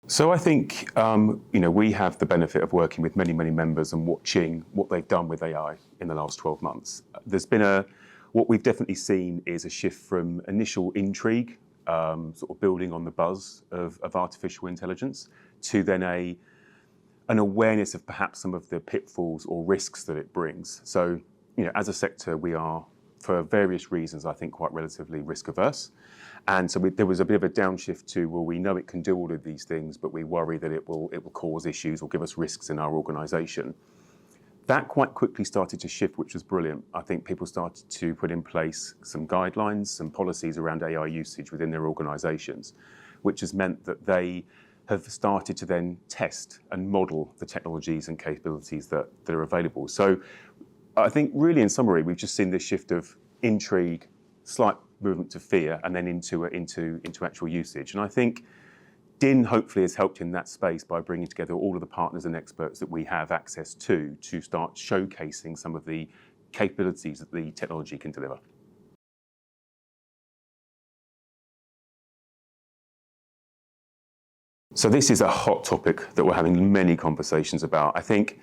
So I think we have the benefit of working with many, many members and watching what they've done with AI in the last 12 months. There's been what we've definitely seen is a shift from initial intrigue, sort of building on the buzz of artificial intelligence, to then an awareness of perhaps some of the pitfalls or risks that it brings. So, as a sector, we are, for various reasons, I think, quite relatively risk averse. And so there was a bit of a downshift to, well, we know it can do all of these things, but we worry that it will cause issues or give us risks in our organisation. That quite quickly started to shift, which was brilliant. I think people started to put in place some guidelines, some policies around AI usage within their organisations, which has meant that they have started to then test and model the technologies and capabilities that are available. So I think really in summary, we've just seen this shift of intrigue, slight movement to fear, and then into actual usage. And I think DIN hopefully has helped in that space by bringing together all of the partners and experts that we have access to start showcasing some of the capabilities that the technology can deliver. So this is a hot topic that we're having many conversations about. I think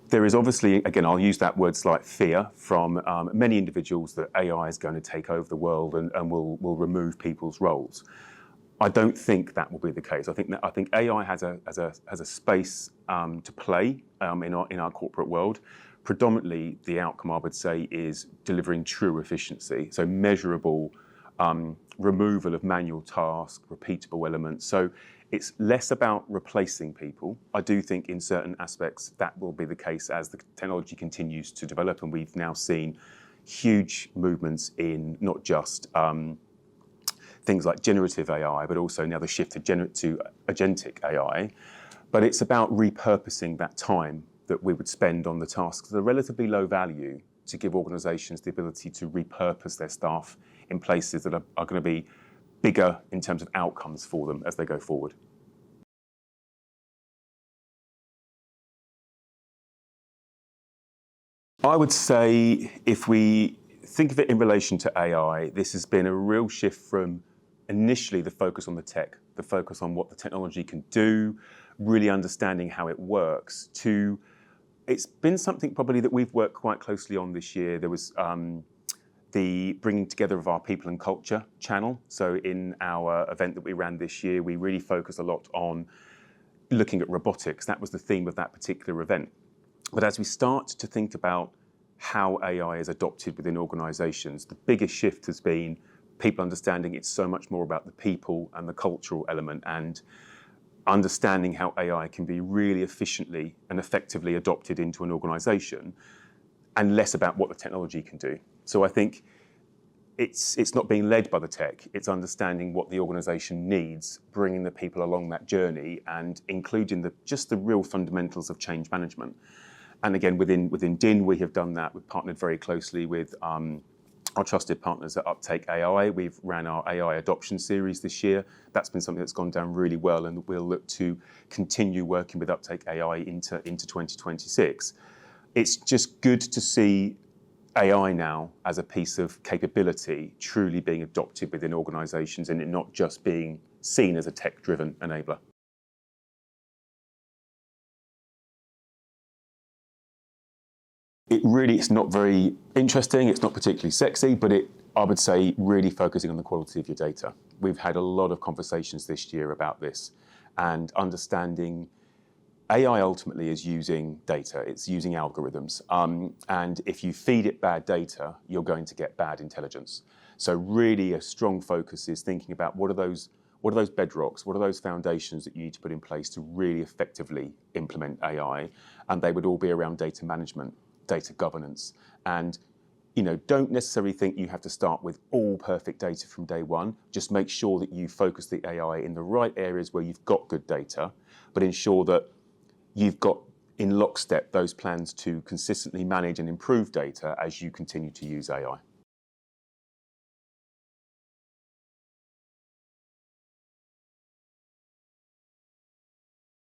there is obviously, again, I'll use that word slight fear from many individuals that AI is going to take over the world and will remove people's roles. I don't think that will be the case. I think AI has a space to play in our corporate world. Predominantly, the outcome I would say is delivering true efficiency, so measurable removal of manual tasks, repeatable elements. So it's less about replacing people. I do think in certain aspects that will be the case as the technology continues to develop, and we've now seen huge movements in not just things like generative AI, but also now the shift to agentic AI. But it's about repurposing that time that we would spend on the tasks that are relatively low value to give organisations the ability to repurpose their staff in places that are going to be bigger in terms of outcomes for them as they go forward. I would say if we think of it in relation to AI, this has been a real shift from initially the focus on the tech, the focus on what the technology can do, really understanding how it works, to it's been something probably that we've worked quite closely on this year. There was the bringing together of our people and culture channel. So in our event that we ran this year, we really focused a lot on looking at robotics. That was the theme of that particular event. But as we start to think about how AI is adopted within organisations, the biggest shift has been people understanding it's so much more about the people and the cultural element, and understanding how AI can be really efficiently and effectively adopted into an organisation, and less about what the technology can do. So I think it's not being led by the tech, it's understanding what the organisation needs, bringing the people along that journey, and including just the real fundamentals of change management. And again, within DIN, we have done that. We've partnered very closely with our trusted partners at Uptake AI. We've ran our AI adoption series this year. That's been something that's gone down really well, and we'll look to continue working with Uptake AI into 2026. It's just good to see AI now as a piece of capability truly being adopted within organisations, and it not just being seen as a tech-driven enabler. It's not very interesting, it's not particularly sexy, but I would say really focusing on the quality of your data. We've had a lot of conversations this year about this, and understanding AI ultimately is using data, it's using algorithms. And if you feed it bad data, you're going to get bad intelligence. So really a strong focus is thinking about what are those bedrocks, what are those foundations that you need to put in place to really effectively implement AI, and they would all be around data management, data governance, and don't necessarily think you have to start with all perfect data from day one. Just make sure that you focus the AI in the right areas where you've got good data, but ensure that you've got in lockstep those plans to consistently manage and improve data as you continue to use AI.